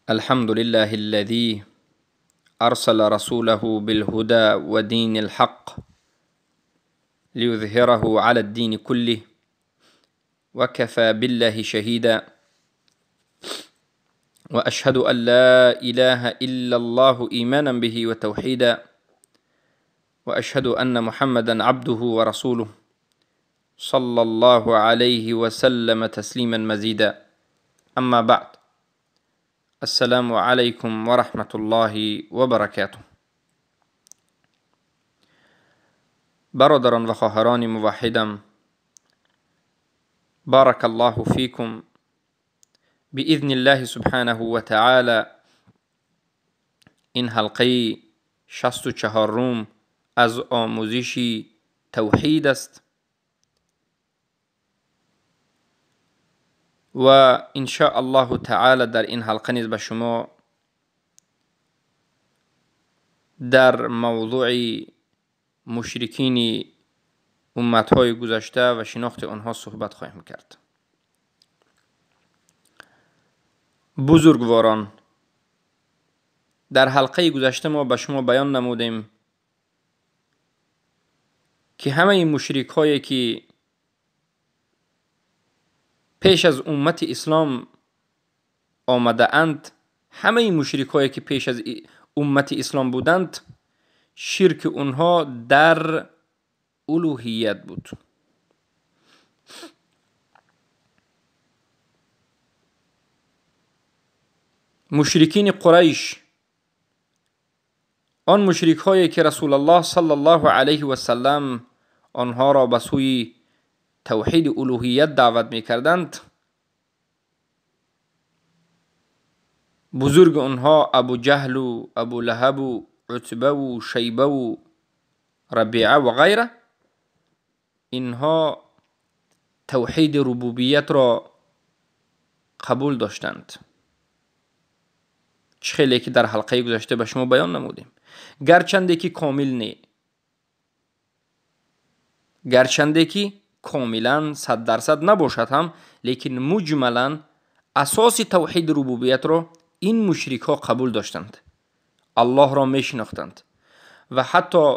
الحمد لله الذي أرسل رسوله بالهدى ودين الحق ليظهره على الدين كله وكفى بالله شهيدا وأشهد أن لا إله إلا الله إيمانا به وتوحيدا وأشهد أن محمدا عبده ورسوله صلى الله عليه وسلم تسليما مزيدا. أما بعد، السلام عليكم ورحمة الله وبركاته. برادران و خواهران موحدم، بارك الله فيكم. بإذن الله سبحانه و تعالی این حلقه 64 از آموزش توحید است و ان شاء الله تعالی در این حلقه نیز به شما در موضوع مشرکین امتهای گذشته و شناخت آنها صحبت خواهیم کرد. بزرگواران، در حلقه گذشته ما به شما بیان نمودیم که همه این مشرک هایی که پیش از امت اسلام آمده اند، همه این مشرک هایی که پیش از امت اسلام بودند، شرک اونها در الوهیت بود. مشرکین قریش، آن مشرک هایی که رسول الله صلی الله علیه و سلم آنها را به سوی توحید الوهیت دعوت می کردند، بزرگ آنها ابو جهل و ابو لهب و عتبه و شیبه و ربیعه و غیره، اینها توحید ربوبیت را قبول داشتند، خیلی که در حلقه گذشته به شما بیان نمودیم. گرچنده که کاملا 100% نباشد هم، لیکن مجملا اساس توحید ربوبیت را این مشرک ها قبول داشتند. الله را می شناختند و حتی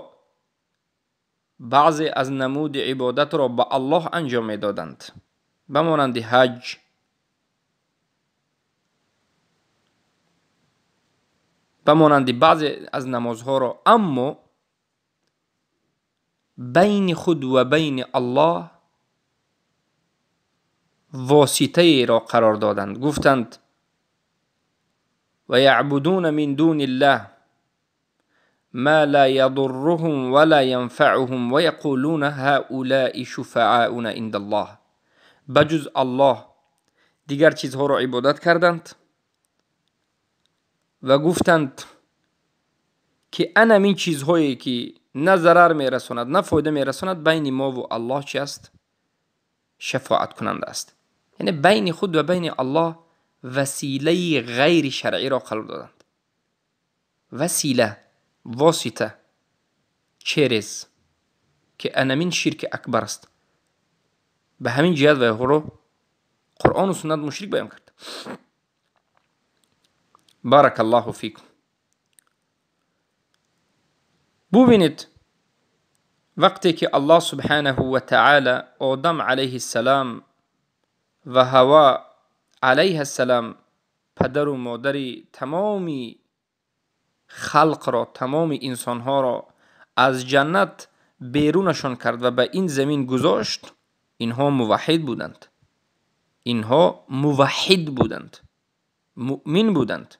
بعضی از نمود عبادت را به الله انجام می دادند، بمانند حج، بمانند بعضی از نمازها را، اما بین خود و بین الله واسطه را قرار دادند. گفتند و یعبدون من دون الله ما لا یضرهم ولا ینفعهم و یقولون هؤلاء شفعاؤنا عند الله. بجز الله دیگر چیزها را عبادت کردند و گفتند که انا این چیزهایی که نه ضرر میرساند نه فایده میرساند، بین ما و الله چی است؟ شفاعت کننده است. یعنی بین خود و بین الله وسیله غیر شرعی را قرار دادند. وسیله، واسطه، چرز که انمین شرک اکبر است. به همین جهت و رو قرآن و سنت مشرک بیان کرد. بارک الله فیکم. ببینید، وقتی که الله سبحانه و تعالی آدم علیه السلام و حوا علیه السلام، پدر و مادر تمامی خلق را، تمامی انسانها را از جنت بیرونشان کرد و به این زمین گذاشت، اینها موحد بودند، اینها موحد بودند، مؤمن بودند.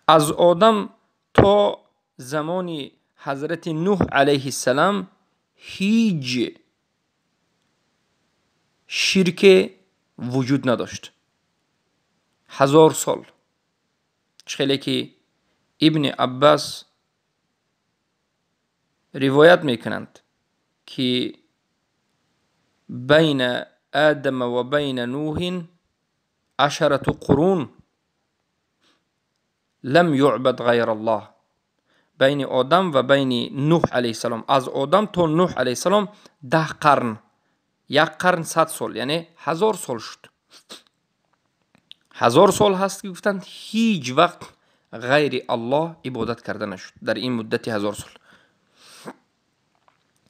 از آدم تا زمان حضرت نوح علیه السلام هیچ شرک وجود نداشت. 1000 سال. خیلی که ابن عباس روایت میکنند که بین آدم و بین نوح 10 قرون لم يعبد غیر الله. بین آدم و بین نوح علیه السلام، از آدم تا نوح علیه السلام 10 قرن، 1 قرن 100 سال، یعنی 1000 سال شد. 1000 سال هست که گفتند هیچ وقت غیر الله عبادت کرده نشد در این مدت 1000 سال.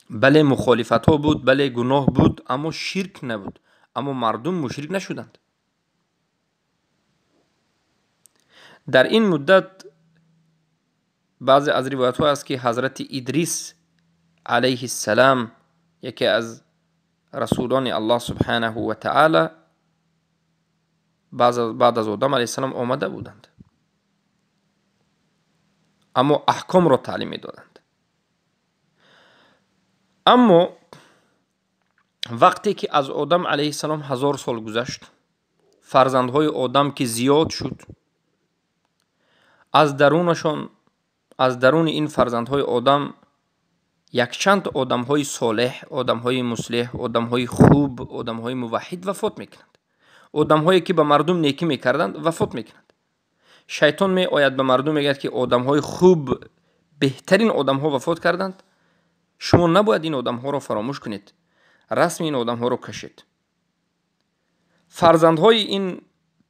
بله مخالفت ها بود، بله گناه بود، اما شرک نبود، اما مردم مشرک نشدند. در این مدت بعضی از روایت ها است که حضرت ادریس علیه السلام، یکی از رسولان الله سبحانه و تعالی، بعد از آدم علیه السلام آمده بودند، اما احکام را تعلیم می دادند. اما وقتی که از آدم علیه السلام 1000 سال گذشت، فرزندهای آدم که زیاد شد، از درون این فرزندهای آدم یک چند آدمهای صالح، آدمهای مصلح، آدمهای خوب، آدمهای موحد وفات میکنند. آدمهایی که به مردم نیکی میکردند وفات میکنند. شیطان می آید به مردم میگه که آدمهای خوب، بهترین آدمها وفات کردند، شما نباید این آدمها را فراموش کنید، رسم این آدمها را کشید. فرزندهای این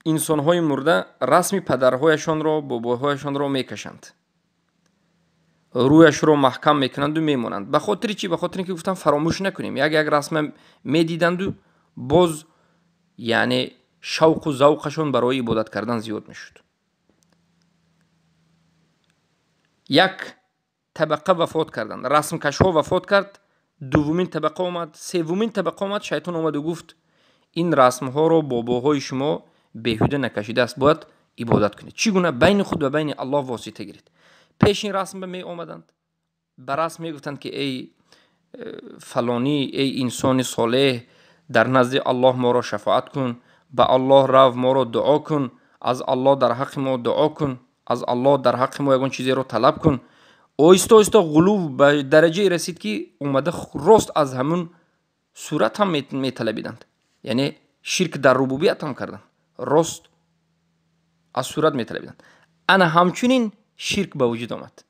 انسانهای مرده رسم پدرهایشان را، باباهایشان را میکشند، رویش رو محکم میکنند و میمونند. به خاطر چی؟ به خاطر اینکه گفتن فراموش نکنیم. یک رسم میدیدند و باز یعنی شوق و ذوقشون برای عبادت کردن زیاد میشد. یک طبقه وفات کردند، رسم کش ها وفات کرد، دومین طبقه اومد، سومین طبقه اومد، شیطان اومد و گفت این رسم ها رو باباهای شما بیهوده نکشیده است، باید عبادت کنید. چگونه؟ بین خود و بین الله واسطه گیرید. پیش این رسم می آمدند، به رسم می گفتند که ای فلانی، ای انسان صالح، در نزد الله ما را شفاعت کن، به الله رو ما را دعا کن، از الله در حق ما دعا کن، از الله در حق ما یگان چیزی رو طلب کن. آیسته آیسته غلو به درجه رسید که اومده راست از همون صورت هم می طلبیدند، یعنی شرک در ربوبیت هم کردند، راست از صورت می طلبیدند. انا همچنین شرک به وجود آمد.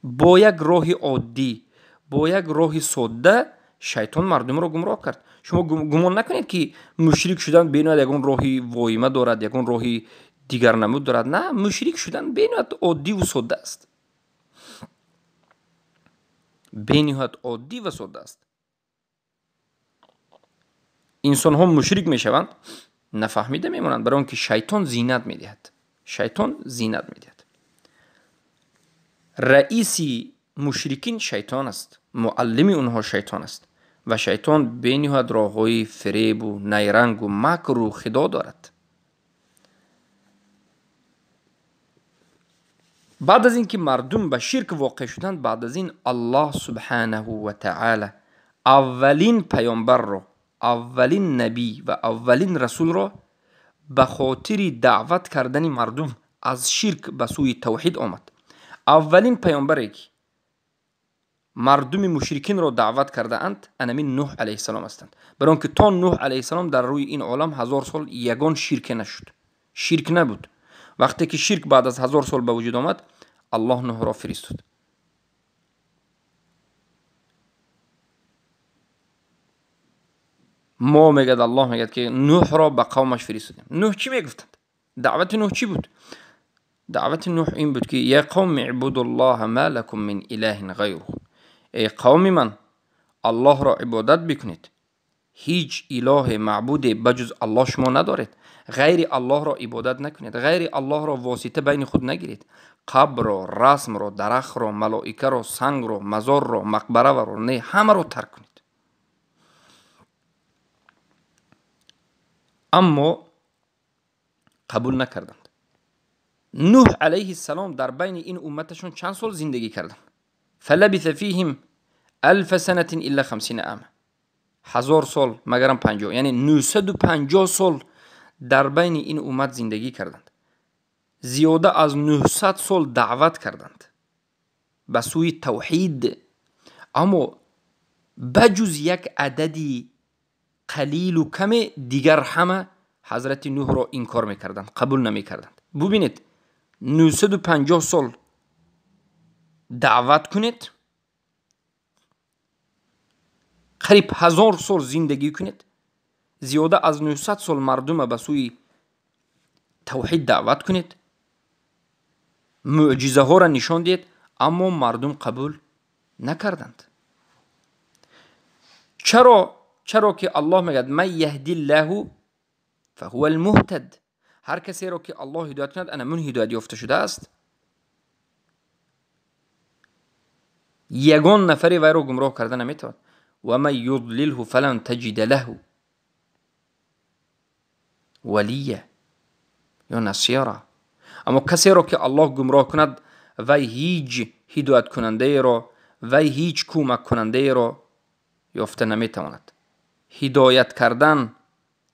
با یک راه عادی، با یک راه ساده شیطان مردم را گمراه کرد. شما گمان نکنید که مشرک شدن بیناد یکون راهی وایمه دارد، یکون راهی دیگر نمود دارد. نه، مشرک شدن بیناد عادی و ساده است، بیناد عادی و ساده است. انسان ها مشرک می شوند، نفهمیده میمونند، برای آنکه شیطان زینت میدهد. شیطان زینت میدهد. رئیسی مشرکین شیطان است، معلم اونها شیطان است و شیطان بینهایت راههای فریب و نیرنگ و مکر و خدا دارد. بعد از اینکه مردم به شرک واقع شدند، بعد از این الله سبحانه و تعالی اولین پیامبر را، اولین نبی و اولین رسول را به خاطر دعوت کردن مردم از شرک به سوی توحید آمد. اولین پیامبری که مردم مشرکین را دعوت کرده اند انمین نوح علیه السلام هستند، برای آنکه تا نوح علیه السلام در روی این عالم 1000 سال یگان شرک نشد، شرک نبود. وقتی که شرک بعد از 1000 سال به وجود آمد، الله نوح را فرستاد. ما میگد الله میگد که نوح را به قومش فرستادیم. نوح چی میگفتند؟ دعوت نوح چی بود؟ دعوت نوح این بود که یا قوم اعبدوا الله ما لكم من اله غیره. ای قوم من، الله را عبادت بکنید، هیچ اله معبود بجز الله شما ندارید. غیر الله را عبادت نکنید، غیر الله را واسطه بین خود نگیرید. قبر را، رسم را، درخت را، ملائکه را، سنگ را، مزار را، مقبره را، نه، همه را ترک کنید. اما قبول نکردند. نوح علیه السلام در بین این امتشون چند سال زندگی کردند؟ فلبث فیهم 1000 سنة الا 50 عام. 1000 سال مگرم 50، یعنی 950 سال در بین این امت زندگی کردند. زیاده از 900 سال دعوت کردند به سوی توحید، اما بجز یک عددی قلیل و کم دیگر همه حضرت نوح را انکار میکردند، قبول نمیکردند. ببینید 950 سال دعوت کنید، قریب 1000 سال زندگی کنید، زیاده از 900 سال مردم به سوی توحید دعوت کنید، معجزه ها را نشان دید، اما مردم قبول نکردند. چرا که الله میگه من یهدی الله فهو المهتد. هر کسی را که الله هدایت کند انا من هدایت یافته شده است. یگان نفری وی را گمراه کرده نمیتواند. و من یضلله فلن تجد له ولیه یا نصیرا. اما کسی را که الله گمراه کند وی هیچ هدایت کننده را، وی هیچ کمک کننده را یافته نمیتواند. هدایت کردن،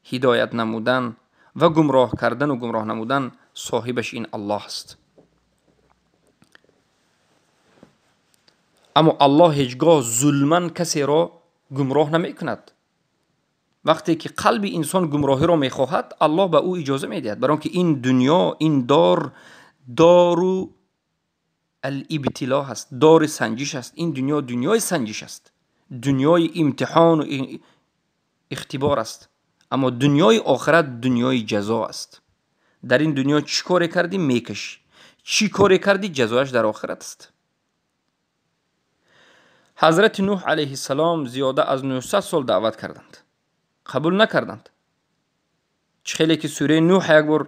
هدایت نمودن و گمراه کردن و گمراه نمودن صاحبش این الله است. اما الله هیچگاه ظلماً کسی را گمراه نمی کند. وقتی که قلب انسان گمراهی را میخواهد الله به او اجازه میدهد، برای که این دنیا، این دارو الابتلا هست، دار سنجش است. این دنیا دنیای سنجش است، دنیای امتحان و اختبار است. اما دنیای آخرت دنیای جزا است. در این دنیا چی کاری کردی میکشی، چی کاری کردی جزایش در آخرت است. حضرت نوح علیه السلام زیاده از 900 سال دعوت کردند، قبول نکردند. خیلی که سوره نوح یک بار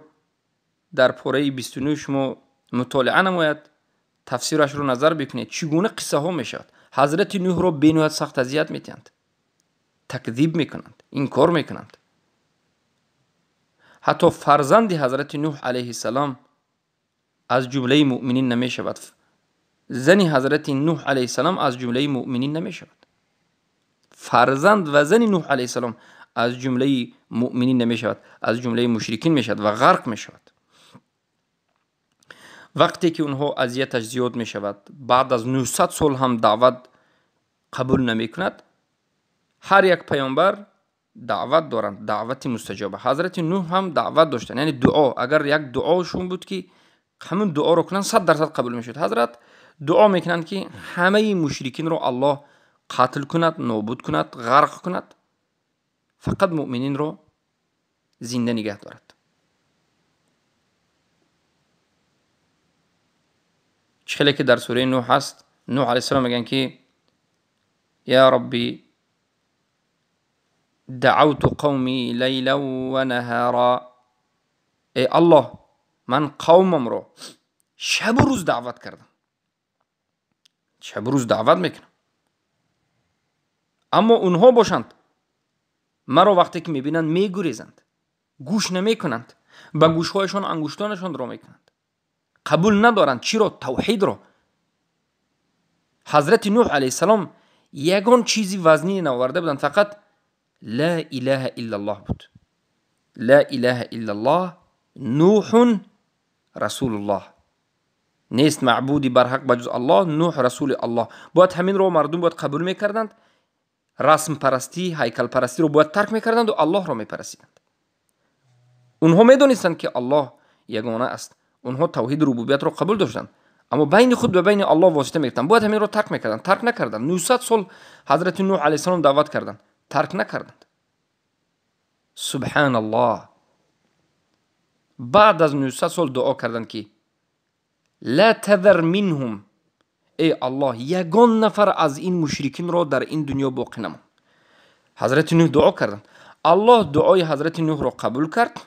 در پاره 29 شما مطالعه نماید، تفسیرش رو نظر بکنید چگونه قصه ها میشد. حضرت نوح رو به نوع سخت اذیت میتند، تکذیب میکنند، انکار میکنند. حتی فرزند حضرت نوح علیه السلام از جمله مؤمنین نمیشود. زن حضرت نوح علیه السلام از جمله مؤمنین نمیشود. فرزند و زن نوح علیه السلام از جمله مؤمنین نمیشود، از جمله مشرکین میشود و غرق میشود. وقتی که اونها اذیتش زیاد میشود، بعد از 900 سال هم دعوت قبول نمیکند. هر یک پیامبر دعوت دارند، دعوت مستجابه. حضرت نوح هم دعوت داشتن، یعنی دعا. اگر یک دعاشون بود که همون دعا رو کنن 100% قبول میشد. حضرت دعا میکنند که همه مشرکین رو الله قتل کند، نابود کند، غرق کند، فقط مؤمنین رو زنده نگه دارد. چخیلی که در سوره نوح هست، نوح علیه السلام میگن که یا ربی دعوت قومی لیلا و نهارا. ای الله من قومم رو شب و روز دعوت کردم، شب و روز دعوت میکنم، اما اونها باشند مرا وقتی که میبینند میگریزند، گوش نمیکنند، با گوشهایشان انگشتانشان را میکنند، قبول ندارند. چی رو؟ توحید رو. حضرت نوح علیه السلام یگان چیزی وزنی نآورده بودند، فقط لا اله الا الله بود. لا اله الا الله نوح رسول الله. نیست معبودی بر حق بجز الله، نوح رسول الله. باید همین رو مردم باید قبول میکردند. رسم پرستی، هیکل پرستی رو باید ترک میکردند و الله رو میپرستیدند. اونها میدونستند که الله یگانه است، اونها توحید ربوبیت رو قبول داشتند، اما بین خود و بین الله واسطه میگفتند. باید همین رو ترک میکردند، ترک نکردند. 900 سال حضرت نوح علیه السلام دعوت کردند، ترک نکردند. سبحان الله. بعد از 900 سال دعا کردند که لا تذر منهم، ای الله یگان نفر از این مشرکین را در این دنیا باقی نمان. حضرت نوح دعا کردند، الله دعای حضرت نوح را قبول کرد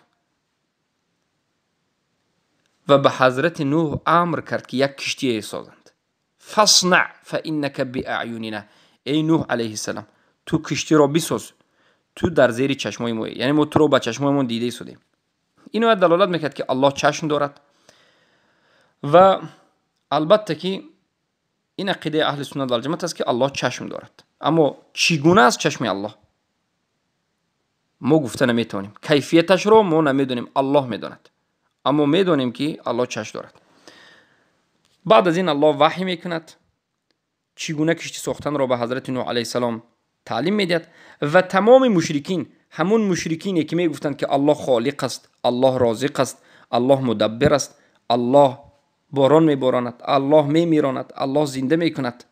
و به حضرت نوح امر کرد که یک کشتی سازند. فاصنع فانک باعیننا. ای نوح علیه السلام تو کشتی را بساز، تو در زیر چشمای ما، یعنی ما تو رو با چشمای ما دیده شدیم. اینو دلالت میکرد که الله چشم دارد. و البته که این عقیده اهل سنت و الجماعت است که الله چشم دارد، اما چگونه است چشم الله ما گفته نمیتونیم. کیفیتش رو ما نمیدونیم، الله میداند، اما میدونیم که الله چشم دارد. بعد از این الله وحی میکند، چگونه کشتی ساختن را به حضرت نوح علیه السلام تعلیم میدهد. و تمام مشرکین، همون مشرکینی که میگفتند که الله خالق است، الله رازق است، الله مدبر است، الله باران میباراند، الله میمیراند، الله زنده میکند،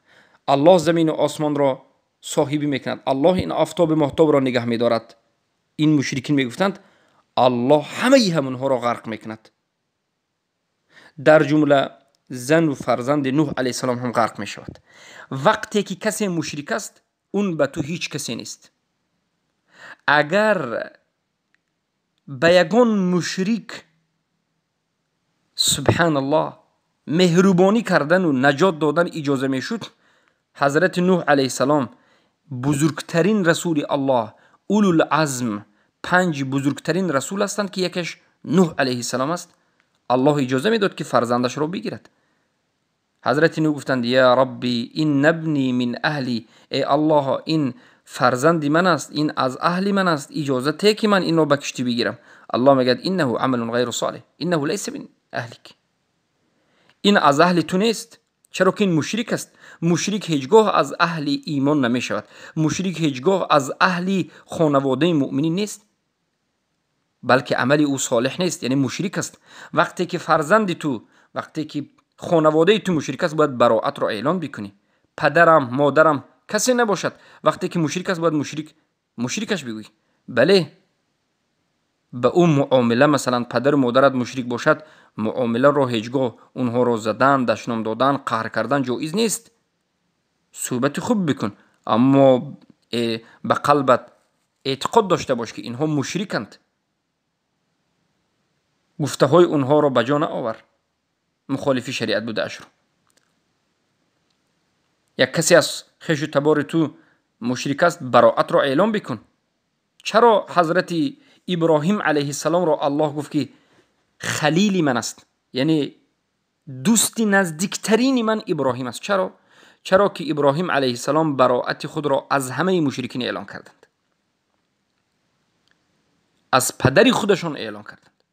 الله زمین و آسمان را صاحبی میکند، الله این آفتاب محتاب را نگه میدارد، این مشرکین میگفتند الله همه همونها را غرق میکند. در جمله زن و فرزند نوح علیه السلام هم غرق میشود. وقتی که کسی مشرک است اون به تو هیچ کسی نیست. اگر به یگان مشرک سبحان الله مهربانی کردن و نجات دادن اجازه میشد، حضرت نوح علیه السلام بزرگترین رسول الله، اولوالعزم، 5 بزرگترین رسول هستند که یکیش نوح علیه السلام است. الله اجازه میداد که فرزندش را بگیرد. حضرت نوح گفتند یا ربی این ابنی من اهلی، ای الله این فرزند من است، این از اهل من است، اجازه ده که من اینو به کشتی بگیرم. الله میگه انه عمل غیر صالح انه لیس من اهلک، این از اهل تو نیست، چرا که این مشرک است. مشرک هیچگاه از اهل ایمان نمی شود. مشرک هیچگاه از اهل خانواده مؤمنین نیست، بلکه عمل او صالح نیست، یعنی مشرک است. وقتی که فرزند تو، وقتی که خانواده تو مشرک است، باید براءت را اعلان بکنی. پدرم مادرم کسی نباشد، وقتی که مشرک است باید مشرکش بگویی. بله به اون معامله، مثلا پدر و مادرت مشرک باشد، معامله را هیچگاه اونها را زدن، دشنام دادن، قهر کردن جایز نیست. صحبت خوب بکن، اما به قلبت اعتقاد داشته باش که اینها مشرکند. گفته های اونها را بجا نآور، مخالف شریعت بوده اش رو. یک کسی از خویش و تبار تو مشرک است، براءت را اعلام بکن. چرا حضرت ابراهیم علیه السلام را الله گفت که خلیل من است، یعنی دوستی نزدیکترین من ابراهیم است؟ چرا که ابراهیم علیه السلام براءت خود را از همه مشرکین اعلان کردند، از پدری خودشان اعلان کردند.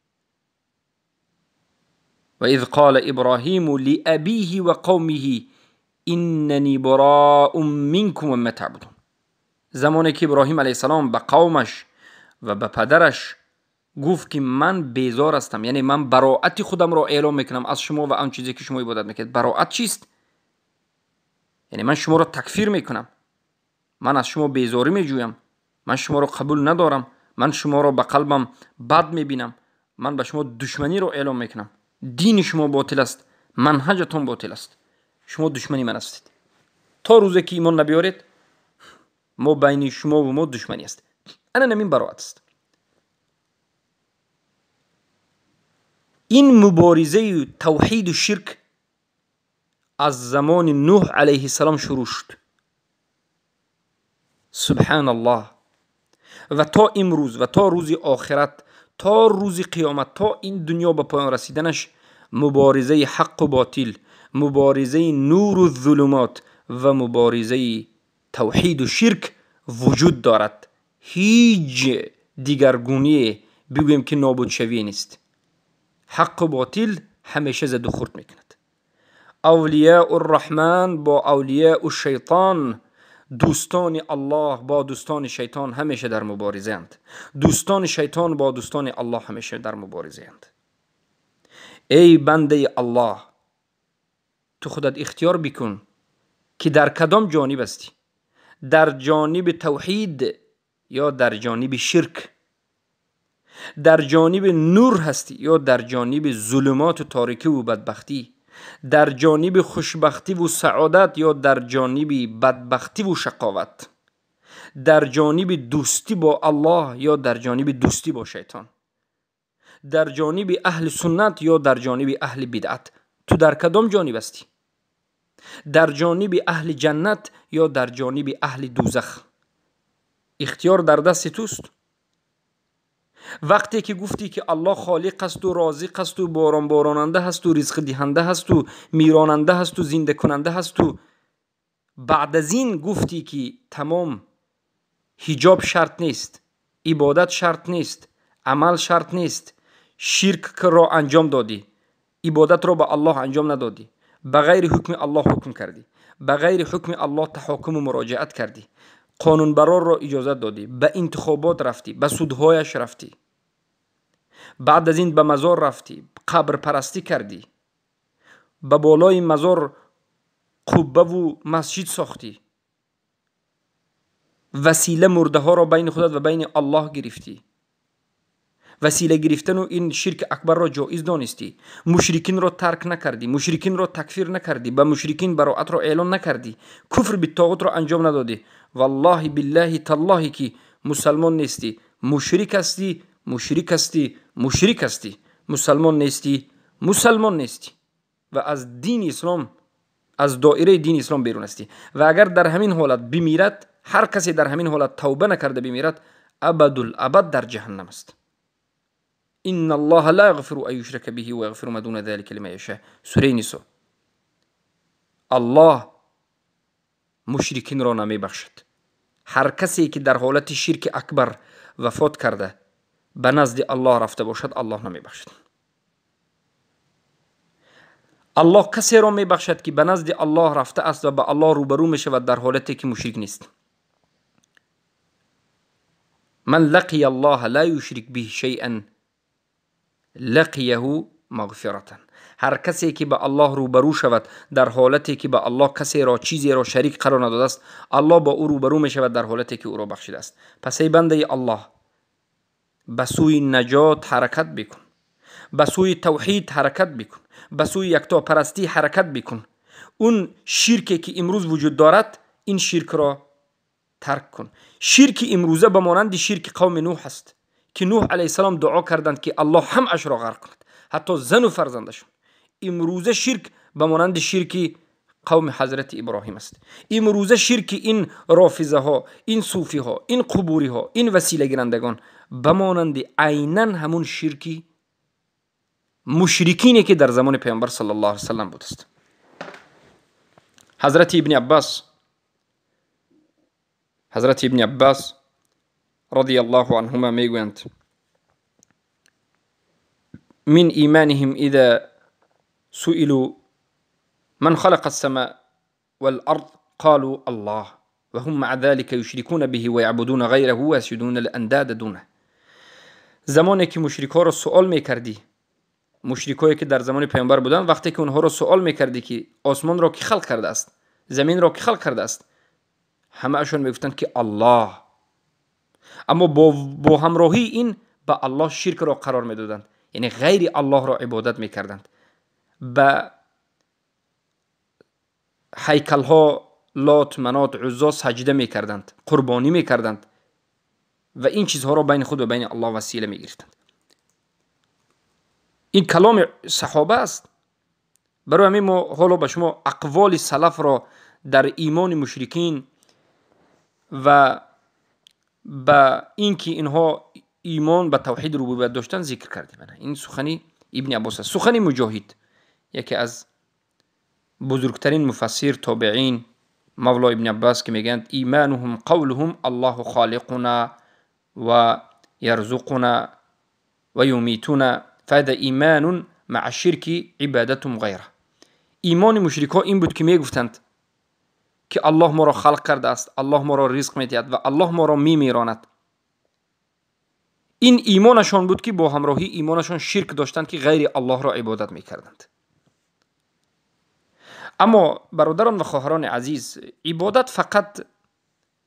و اذ قال ابراهیم لابیه و قومه اننی براء منکم وما تعبدون. زمانی که ابراهیم علیه السلام به قومش و به پدرش گفت که من بیزار هستم، یعنی من براءت خودم را اعلام میکنم از شما و آن چیزی که شما عبادت میکنید. براءت چیست؟ یعنی من شما را تکفیر میکنم، من از شما بیزاری میجویم، من شما را قبول ندارم، من شما را به قلبم بد میبینم، من به شما دشمنی را اعلام میکنم. دین شما باطل است، منهجتون باطل است، شما دشمنی من هستید. تا روزی که ایمان نبیارید ما بین شما و ما دشمنی است. انا نمین براءت است. این مبارزه توحید و شرک از زمان نوح علیه السلام شروع شد، سبحان الله، و تا امروز و تا روز آخرت، تا روز قیامت، تا این دنیا به پایان رسیدنش مبارزه حق و باطل، مبارزه نور و ظلمات و مبارزه توحید و شرک وجود دارد. هیچ دیگرگونی بگویم که نابود شوی نیست. حق و باطل همیشه زد و خورد میکند. اولیاء الرحمن با اولیاء الشیطان، دوستان الله با دوستان شیطان همیشه در مبارزه اند. دوستان شیطان با دوستان الله همیشه در مبارزه اند. ای بنده الله، تو خودت اختیار بکن که در کدام جانب هستی، در جانب توحید یا در جانب شرک، در جانب نور هستی یا در جانب ظلمات و تاریکی و بدبختی، در جانب خوشبختی و سعادت یا در جانب بدبختی و شقاوت، در جانب دوستی با الله یا در جانب دوستی با شیطان، در جانب اهل سنت یا در جانب اهل بدعت. تو در کدام جانب هستی؟ در جانب اهل جنت یا در جانب اهل دوزخ؟ اختیار در دست توست. وقتی که گفتی که الله خالق است و رازق است و باران باراننده است و رزق دهنده است و میراننده است و زنده کننده است و بعد از این گفتی که تمام، حجاب شرط نیست، عبادت شرط نیست، عمل شرط نیست، شرک را انجام دادی، عبادت را به الله انجام ندادی، به غیر حکم الله حکم کردی، به غیر حکم الله تحاکم و مراجعت کردی، قانون برار را اجازت دادی، به انتخابات رفتی، به سودهایش رفتی، بعد از این به مزار رفتی، قبر پرستی کردی، به بالای مزار قبه و مسجد ساختی، وسیله مرده ها را بین خودت و بین الله گرفتی. وسیله گرفتن و این شرک اکبر را جایز دانستی. مشرکین را ترک نکردی، مشرکین را تکفیر نکردی، به مشرکین براءت را اعلان نکردی، کفر بالطاغوت را انجام ندادی. والله بالله تالله که مسلمان نیستی، مشرک هستی، مشرک هستی، مشرک هستی. مسلمان نیستی، مسلمان نیستی و از دین اسلام، از دایره دین اسلام بیرون هستی. و اگر در همین حالت بمیرد، هر کسی در همین حالت توبه نکرده بمیرد، ابدالابد در جهنم است. ان الله لا یغفر ان یشرک به و یغفر ما دون ذلك لمن یشاء. سوره نساء. الله مشرکین را نمی بخشد. هر کسی که در حالت شرک اکبر وفات کرده به نزد الله رفته باشد، الله نمی بخشد. الله کسی را می بخشد که به نزد الله رفته است و به الله روبرو می شود در حالتی که مشرک نیست. من لقی الله لا یشرک به شیئا لقیه مغفرتا. هر کسی که به الله روبرو شود در حالتی که به الله کسی را چیزی را شریک قرار نداده است، الله با او روبرو می شود در حالتی که او را بخشیده است. پس ای بنده الله، به سوی نجات حرکت بکن، به سوی توحید حرکت بکن، به سوی یکتا پرستی حرکت بکن. اون شرکی که امروز وجود دارد، این شرک را ترک کن. شرک امروزه به مانند شرک قوم نوح است که نوح علیه السلام دعا کردند که الله همش را غرق کند، حتی زن و فرزندشون. امروزه شرک به مانند شرک قوم حضرت ابراهیم است. امروزه شرک این رافضه ها، این صوفی ها، این قبوری ها، این وسیله گیرندگان به مانند عیناً همون شرکی مشرکینی که در زمان پیامبر صلی الله علیه وسلم بود است. حضرت ابن عباس رضی الله عنهما میگویند من ایمانهم اذا سئلوا من خلق السماء والارض قالوا الله وهم مع ذلك يشركون به ويعبدون غيره ويسجدون الانداد دونه. زمانی که مشرکا را سوال میکردی، مشرکایی که در زمان پیامبر بودن، وقتی که اونها را سوال میکردی که آسمان را کی خلق کرده است، زمین را کی خلق کرده است، همه اشون میگفتند که الله. اما با همراهی این به الله شرک را قرار میدادند، یعنی غیر الله را عبادت میکردند. به هیکل ها لات، منات، عزا سجده میکردند، قربانی میکردند و این چیزها را بین خود و بین الله وسیله میگرفتند. این کلام صحابه است. برای همین ما حالا به شما اقوال سلف را در ایمان مشرکین و با اینکه اینها ایمان به توحید ربوبیت داشتن ذکر کردیم. این سخنی ابن عباس است. سخنی مجاهد، یکی از بزرگترین مفسر تابعین، مولا ابن عباس، که میگند ایمانهم قولهم الله خالقنا و یرزقنا و یمیتنا فهذا ایمان مع الشرك عبادتهم غیره. ایمان مشرکا این بود که میگفتند که الله ما را خلق کرده است، الله ما را رزق میدهد و الله ما را میمیراند. این ایمانشان بود که با همراهی ایمانشان شرک داشتند که غیر الله را عبادت میکردند. اما برادران و خواهران عزیز، عبادت فقط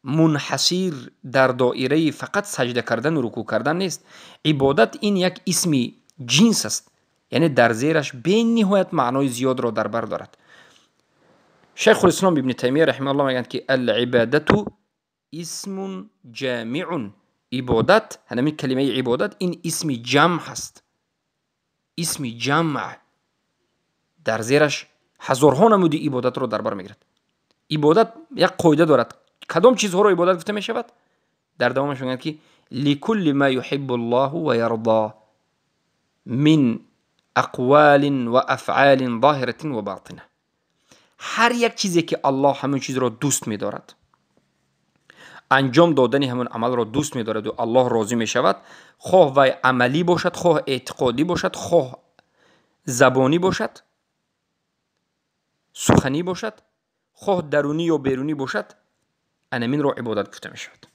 منحصر در دایره فقط سجده کردن و رکوع کردن نیست. عبادت این یک اسمی جنس است، یعنی در زیرش به نهایت معنای زیاد را در بر دارد. شیخ الاسلام ابن تیمیه رحمه الله میگند که العبادت اسم جامع. عبادت، همین کلمه عبادت این اسم جمع هست، اسم جمع در زیرش هزارها نمود عبادت را در بر میگیرد. عبادت یک قاعده دارد، کدام چیزها را عبادت گفته می شود؟ در دوامش میگند که لكل ما يحب الله و یرضى من اقوال و افعال ظاهره و باطنه. هر یک چیزی که الله همون چیز را دوست می دارد، انجام دادن همون عمل را دوست می دارد و الله راضی می شود، خواه و عملی باشد، خواه اعتقادی باشد، خواه زبانی باشد، سخنی باشد، خواه درونی یا بیرونی باشد، انمین را عبادت گفته می شود.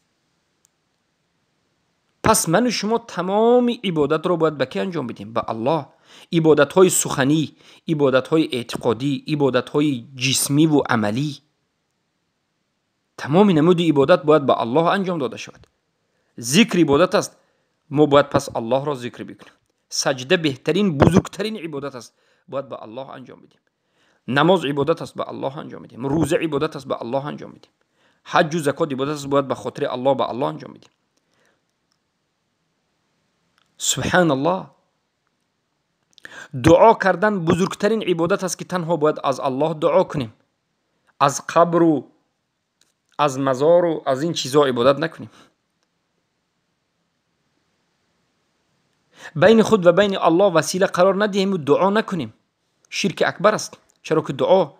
پس من و شما تمام عبادت را باید به کی انجام بدیم؟ به الله. عبادت های سخنی، عبادت های اعتقادی، عبادت های جسمی و عملی. تمام نمود عبادت باید به الله انجام داده شود. ذکر عبادت است، ما باید پس الله را ذکر بکنیم. سجده بهترین بزرگترین عبادت است، باید به الله انجام بدیم. نماز عبادت است، به الله انجام بدیم. روزه عبادت است، به الله انجام بدیم. حج و زکات عبادت است، باید به خاطر الله به الله انجام بدیم. سبحان الله. دعا کردن بزرگترین عبادت است که تنها باید از الله دعا کنیم. از قبر و از مزار و از این چیزا عبادت نکنیم. بین خود و بین الله وسیله قرار ندهیم و دعا نکنیم. شرک اکبر است، چرا که دعا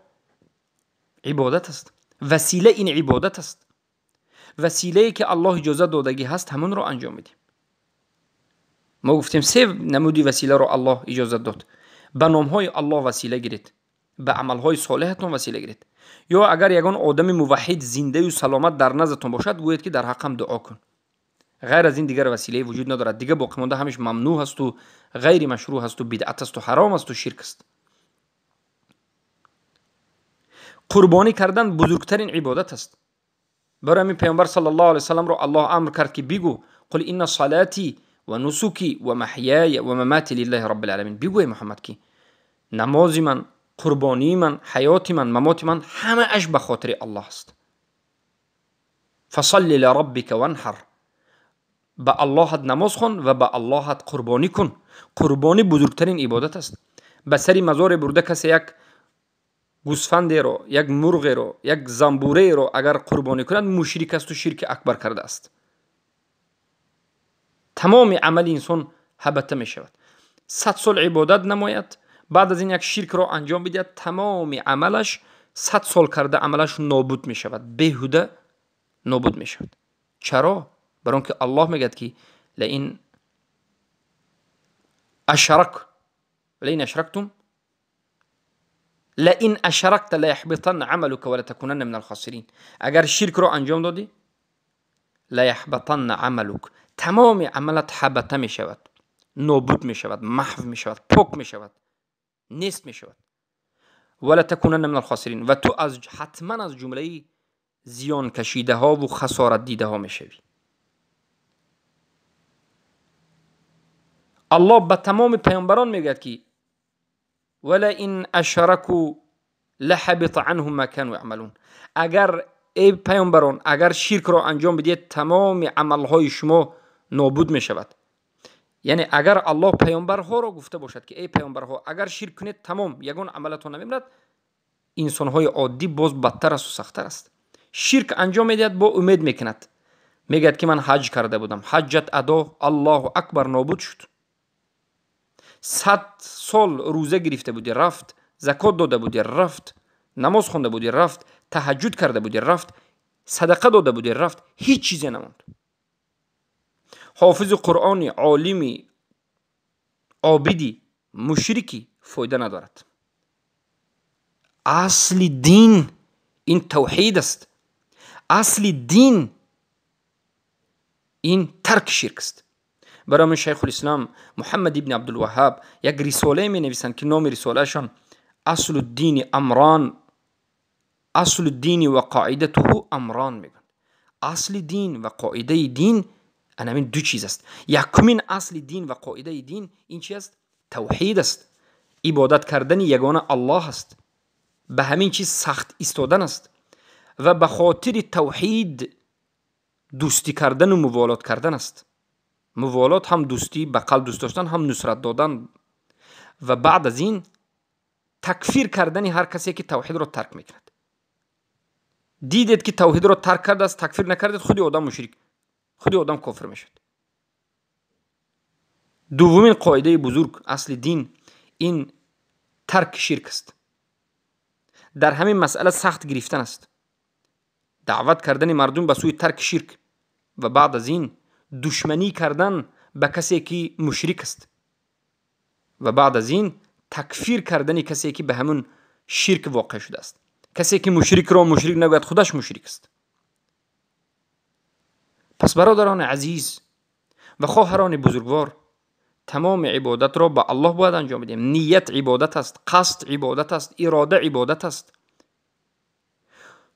عبادت است. وسیله این عبادت است. وسیله‌ای که الله اجازه دادگی هست همون رو انجام بدیم. ما گفتیم سه نمودی وسیله رو الله اجازه داد. به نام‌های الله وسیله گیرید، به عمل‌های صالحتون وسیله گیرید. یا اگر یگان آدم موحد زنده و سلامت در نزدتون باشد، گویید که در حقم دعا کن. غیر از این دیگر وسیله وجود ندارد. دیگه باقی مانده همش ممنوع است و غیر مشروع است و بدعت است و حرام است و شرک است. قربانی کردن بزرگترین عبادت است. برای همین پیامبر صلی الله علیه و سلم را الله امر کرد که بگو قل ان صلاتی و نسکی و محیای و مماتی لله رب العالمین. بگوی محمد که نماز من، قربانی من، حیات من، ممات من همه اش به خاطر الله است. فصل لربک وانحر. به الله نماز خون و به الله قربانی کن. قربانی بزرگترین عبادت است. به سری مزار برده کسی یک گوسفندی رو، یک مرغ رو، یک زنبوره رو اگر قربانی کند، مشرک است و شرک اکبر کرده است. تمام عمل انسان هبته می شود. 100 سال عبادت نماید، بعد از این یک شرک رو انجام بدهد، تمام عملش 100 سال کرده عملش نابود می شود، بیهوده نابود می شود. چرا؟ برای که الله میگه که لئن اشرکتم لئن اشرکت لیحبطن عملک ولتکونن من الخاسرین. اگر شرک رو انجام دادی، لیحبطن عملک، تمام عملت حبطه می شود، نابود می شود، محو می شود، پاک می شود، نیست می شود. ولتکونن من الخاسرین، و تو حتما از جمله زیان کشیده ها و خسارت دیده ها می شوی. الله به تمام پیامبران میگه که ولئن اشرکوا لحبط عنهم ما كانوا يعملون. اگر ای پیامبران اگر شرک را انجام بدید، تمام عملهای شما نابود می شود. یعنی اگر الله پیامبرها را گفته باشد که ای پیامبرها اگر شرک کنید تمام یگان عملتون نمیماند، انسانهای عادی باز بدتر است و سختتر است. شرک انجام میدهد، با امید میکند، میگه که من حج کرده بودم، حجت ادا، الله اکبر، نابود شد. 100 سال روزه گرفته بودی رفت، زکات داده بودی رفت، نماز خونده بودی رفت، تهجد کرده بودی رفت، صدقه داده بودی رفت، هیچ چیزی نموند. حافظ قرآنی، عالمی، عابدی، مشرکی فایده ندارد. اصل دین این توحید است. اصل دین این ترک شرک است. برای من شیخ الاسلام محمد ابن عبدالوهاب یک رساله می نویسند که نام رساله شان اصل الدین امران، اصل الدین و قاعدته امران میگن. اصل دین و قاعده دین همین دو چیز است. یکمین اصل دین و قاعده دین این چی است؟ توحید است. عبادت کردن یگانه الله است. به همین چیز سخت ایستادن است و به خاطر توحید دوستی کردن و موالات کردن است. موالات هم دوستی، به قلب دوست داشتن، هم نصرت دادن. و بعد از این تکفیر کردن هر کسی که توحید را ترک میکند. دیدید که توحید را ترک کرده است، تکفیر نکردید، خودی آدم مشرک، خودی آدم کافر میشد. دومین قاعده بزرگ اصل دین این ترک شرک است. در همین مسئله سخت گرفتن است، دعوت کردن مردم به سوی ترک شرک و بعد از این دشمنی کردن به کسی که مشرک است و بعد از این تکفیر کردن کسی که به همون شرک واقع شده است. کسی که مشرک را مشرک نگوید، خودش مشرک است. پس برادران عزیز و خواهران بزرگوار، تمام عبادت را به الله باید انجام بدیم. نیت عبادت است، قصد عبادت است، اراده عبادت است.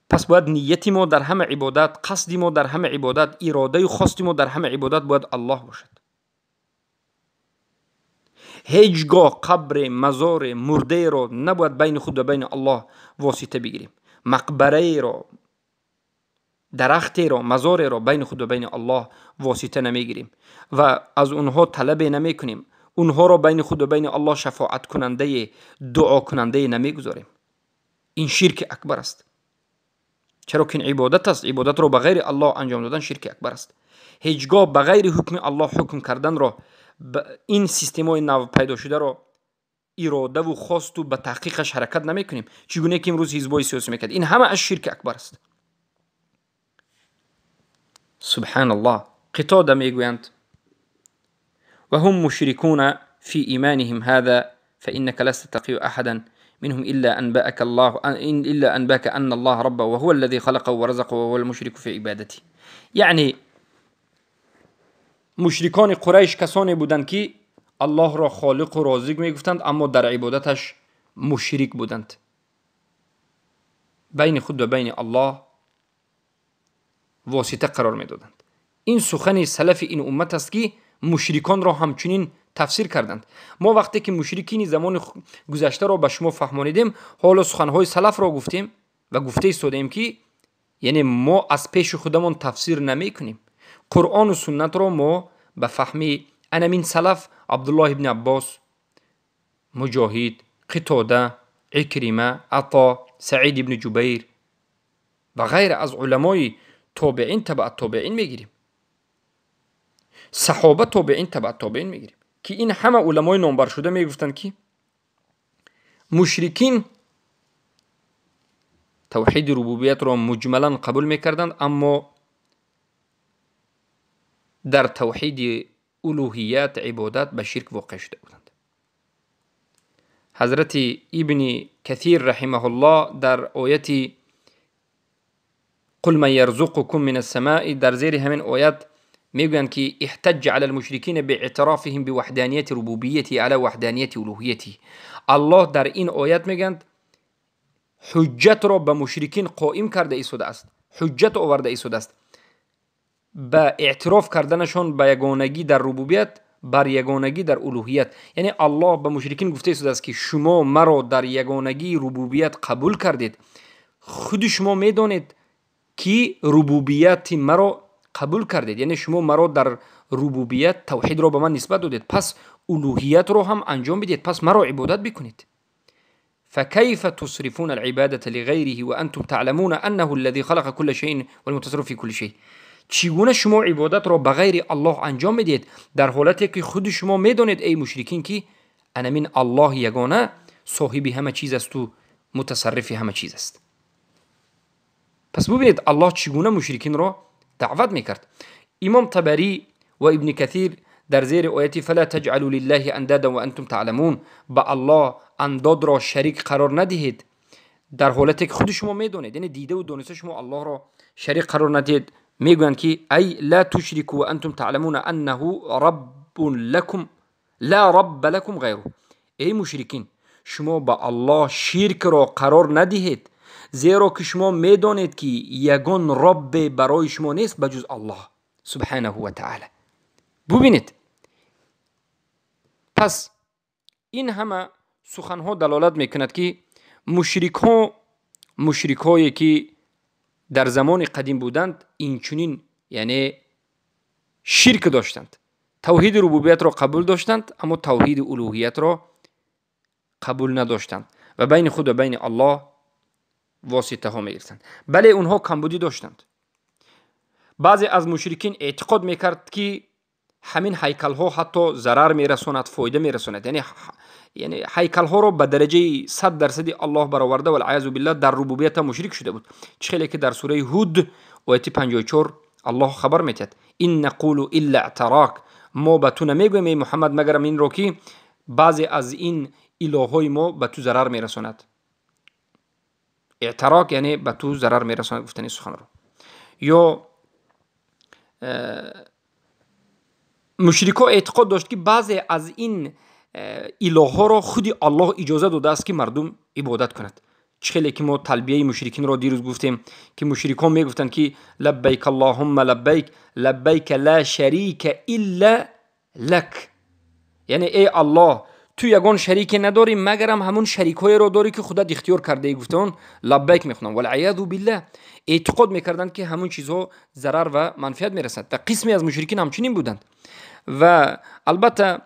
پس باید نیتی ما در همه عبادت، قصدی ما در همه عبادت، اراده و خواستی ما در همه عبادت باید الله باشد. هیچگاه قبر، مزار، مرده را نباید بین خود و بین الله واسطه بگیریم. مقبره را، درخت را، مزار را بین خود و بین الله واسطه نمیگیریم و از اونها طلب نمی کنیم. اونها را بین خود و بین الله شفاعت کننده، دعا کننده نمیگذاریم. این شرک اکبر است. چرا که این عبادت است. عبادت را بغیر الله انجام دادن شرک اکبر است. هیچگاه بغیر حکم الله حکم کردن را، این سیستم‌های نو پیدا شده را اراده و خواست و به تحقیقش حرکت نمی کنیم. چگونه که امروز حزب‌های سیاسی میکرد. این همه از شرک اکبر است. سبحان الله. قتاده میگویند و هم مشركون في إيمانهم هذا فإنك لست تقي أحدا منهم إلا أنبأك أن الله ربه وهو الذي خلقه ورزقه وهو المشرك في عبادته. یعنی مشرکان قریش کسانی بودند که الله را خالق و رازق میگفتند اما در عبادتش مشرک بودند. بین خود و بین الله واسطه قرار میدادند. این سخن سلف این امت است که مشرکان را همچنین تفسیر کردند. ما وقتی که مشرکین زمان گذشته را به شما فهمانیدیم، حالا سخنهای سلف را گفتیم و گفته ایستادیم که یعنی ما از پیش خودمان تفسیر نمی کنیم. قرآن و سنت را ما به فهمی انمین سلف عبدالله ابن عباس، مجاهد، قتاده، عکرمه، عطا، سعید ابن جبیر و غیر از علمای تابعین تبع تابعین میگیریم. صحابه تابعین تبع تابعین میگیریم که این همه علمای نامبر شده میگفتند که مشرکین توحید ربوبیت را مجملا قبول میکردند اما در توحید الوهیت عبادت به شرک واقع شده بودند. حضرت ابن کثیر رحمه الله در آیت قل من یرزقکم من السماء در زیر همین آیت میگویند که احتج علی المشرکین باعترافهم بوحدانیت ربوبیته علی وحدانیت الوهیته. الله در این آیت میگند حجت را به مشرکین قائم کرده ایستاده است، حجت آورده ایستاده است به اعتراف کردنشان به یگانگی در ربوبیت بر یگانگی در الوهیت. یعنی الله به مشرکین گفته ایستاده است که شما مرا در یگانگی ربوبیت قبول کردید، خود شما میدانید که ربوبیت مرا قبول کردید، یعنی شما مرا در ربوبیت توحید را به من نسبت دادید، پس الوهیت را هم انجام بدید، پس مرا عبادت بکنید. فكيف تصرفون العبادة لغيره وأنتم تعلمون أنه الذي خلق كل شيء والمتصرف في كل شيء. چگونه شما عبادت را به غیر الله انجام میدید در حالتی که خود شما میدانید ای مشرکین که انا من الله یگانه صاحب همه چیز است و متصرف همه چیز است. پس ببینید الله چگونه مشرکین را دعوت میکرد. امام طبری و ابن کثیر در زیر آیت فلا تجعلوا لله اندادا وانتم تعلمون، با الله انداد را شریک قرار ندهید در حالتی که خود شما میدونید، یعنی دیده و دانسته شما الله را شریک قرار ندهید. میگویند که ای لا تشركوا وانتم تعلمون انه رب لكم لا رب لكم غیره. ای مشرکین شما با الله شرک را قرار ندهید زیرا که شما میدانید که یگان رب برای شما نیست بجز الله سبحانه و تعالی. ببینید پس این همه سخنها دلالت میکند که مشرکایی که در زمان قدیم بودند این چنین یعنی شرک داشتند، توحید ربوبیت را قبول داشتند اما توحید الوهیت را قبول نداشتند و بین خود و بین الله واسطه ها میگرفتند. بله اونها کمبودی داشتند. بعضی از مشرکین اعتقاد میکرد که همین هیکل ها حتی ضرر میرساند فایده میرساند، یعنی هیکل ها رو به درجه 100% الله برآورده و العیاذ بالله در ربوبیت مشرک شده بود. چخیلی که در سوره هود آیه 54 الله خبر میدهد این نقول الا اعتراک، ما به تو نمیگویم ای محمد مگر این رو که بعضی از این الههای ما به تو ضرر میرساند. اعتراک یعنی به تو ضرر میرساند گفتن این سخن رو. یا مشرکا اعتقاد داشت که بعضی از این الهها را خودی الله اجازه داده است که مردم عبادت کند. خیلی که ما تلبیه مشرکین را دیروز گفتیم که مشرکان میگفتند که لبیک اللهم لبیک لبیک لا شریک الا لک، یعنی ای الله تو یگان شریک نداری مگرم همون شریک های را داری که خودت اختیار کرده. گفتن لبیک میخونن والعیاذ بالله، اعتقاد میکردند که همون چیزها ضرر و منفعت میرسد. و قسمی از مشرکین همچنین بودند. و البته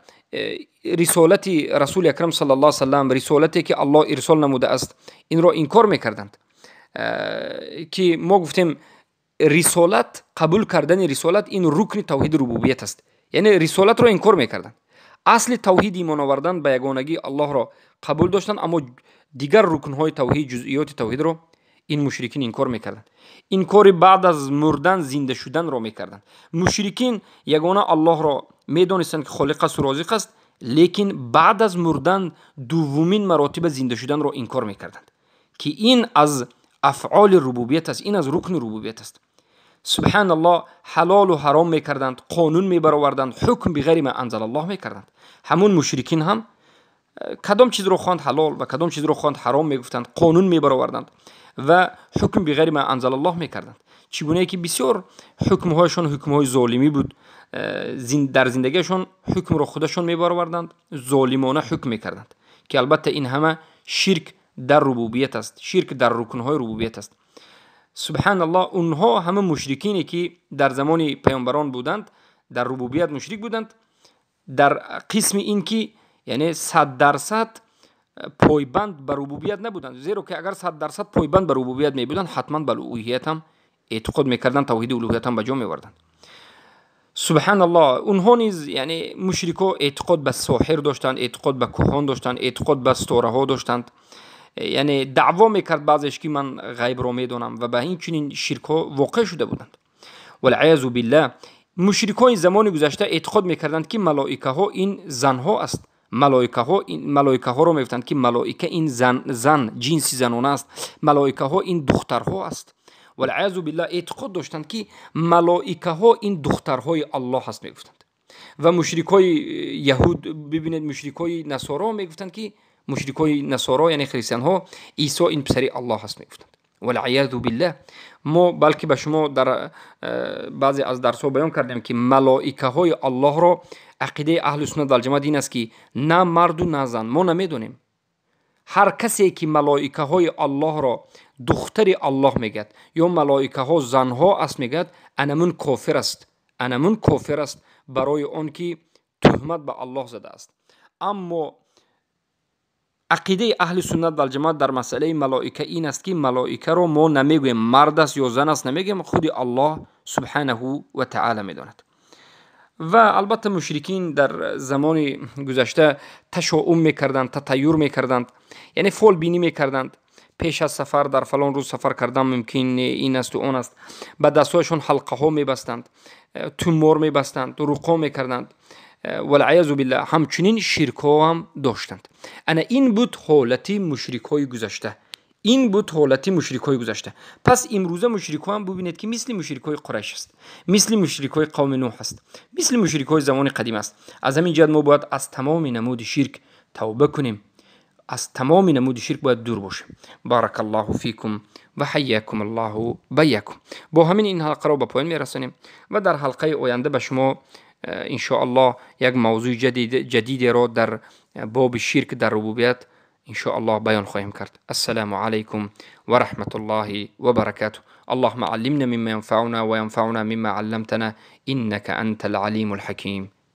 رسالت رسول اکرم صلی الله علیه و سلم، رسالتی که الله ارسال نموده است، این را انکار میکردند. که ما گفتیم رسالت، قبول کردن رسالت این رکن توحید ربوبیت است. یعنی رسالت را انکار میکردند. اصل توحید ایمان آوردن به یگانگی الله را قبول داشتند، اما دیگر رکنهای توحید، جزئیات توحید را این مشرکین انکار میکردند. انکار بعد از مردن زنده شدن را میکردند. مشرکین یگانه الله را میدانستند که خالق است و رازق است، لیکن بعد از مردن دومین مراتب زنده شدن را انکار میکردند که این از افعال ربوبیت است، این از رکن ربوبیت است. سبحان الله، حلال و حرام میکردند، قانون میبرآوردند، حکم بغیر ما انزل الله میکردند. همون مشرکین هم کدام چیز رو خواند حلال و کدام چیز رو خواند حرام میگفتند، قانون میبرآوردند و حکم بغیر ما انزل الله میکردند. چگونه که بسیار حکمهایشان حکمهای ظالمی بود، در زندگیشون حکم رو خودشون میبرآوردند، ظالمانه حکم میکردند که البته این همه شرک در ربوبیت است، شرک در رکنهای ربوبیت است. سبحان الله، اونها همه مشرکینی که در زمان پیامبران بودند در ربوبیت مشرک بودند، در قسم این که یعنی 100% پایبند بر ربوبیت نبودند، زیرا که اگر 100% پایبند بر ربوبیت می بودند حتما بر الوهیت هم اعتقاد میکردند، توحید الوهیت هم به جا می‌آوردند. سبحان الله، اونها نیز یعنی مشرکا اعتقاد به ساحر داشتند، اعتقاد به کهان داشتند، اعتقاد به استاره ها داشتند. یعنی دعوا میکرد بعضش که من غیب را میدونم و به این چنین شرک ها واقع شده بودند. والعیاذ بالله، مشرکان زمان گذشته اعتقاد میکردند که ملائکه ها این زن ها است. ملائکه ها را میگفتند که ملائکه این زن جنسی زنانه است، ملائکه ها این دخترها است. والعیاذ بالله، اعتقاد داشتند که ملائکه ها این دخترهای الله هست میگفتند. و مشرکای یهود، ببینید مشرکای نصارا میگفتند که مشرکای نصارا یعنی خریسیان ها عیسی این پسری الله هست میگفتند. والعیاذ بالله، ما بلکه به شما در بعضی از درس ها بیان کردیم که ملائکه های الله را عقیده اهل سنت و الجماعت این است که نه مرد و نه زن. ما نمیدونیم. هر کسی که ملائکه های الله را دختر الله میگد یا ملائکه ها زن ها است میگد، انمون کافر است، انمون کافر است، برای آن که تهمت به الله زده است. اما عقیده اهل سنت و الجماعت در مسئله ملائکه این است که ملائکه را ما نمیگویم مرد است یا زن است، نمیگیم، خود الله سبحانه و تعالی میداند. و البته مشرکین در زمان گذشته تشاؤم میکردند، تطیر میکردند، یعنی فال بینی میکردند. پیش از سفر در فلان روز سفر کردن ممکن این است و اون است. به دستایشون حلقه ها میبستند، تومور میبستند، رقا میکردند. والعیاذ بالله، همچنین شرک ها هم داشتند. انا این بود حالت مشرکای گذشته، این بود حالت مشرکای گذشته. پس امروزه مشرکا هم ببینید که مثل مشرکای قریش است، مثل مشرکای قوم نوح است، مثل مشرکای زمان قدیم است. از همین جهت ما باید از تمام نمود شرک توبه کنیم، از تمام نمود شرک باید دور باشیم. بارک الله فیکم و حیاکم الله بیاکم. با همین این حلقه را به پایان میرسانیم و در حلقه آینده به شما ان شاء الله یک موضوع جدید را در باب شرک در ربوبیت ان شاء الله بیان خواهیم کرد. السلام علیکم و رحمت الله و برکاته. اللهم علمنا مما ينفعنا وينفعنا مما علمتنا إنك أنت العليم الحكيم.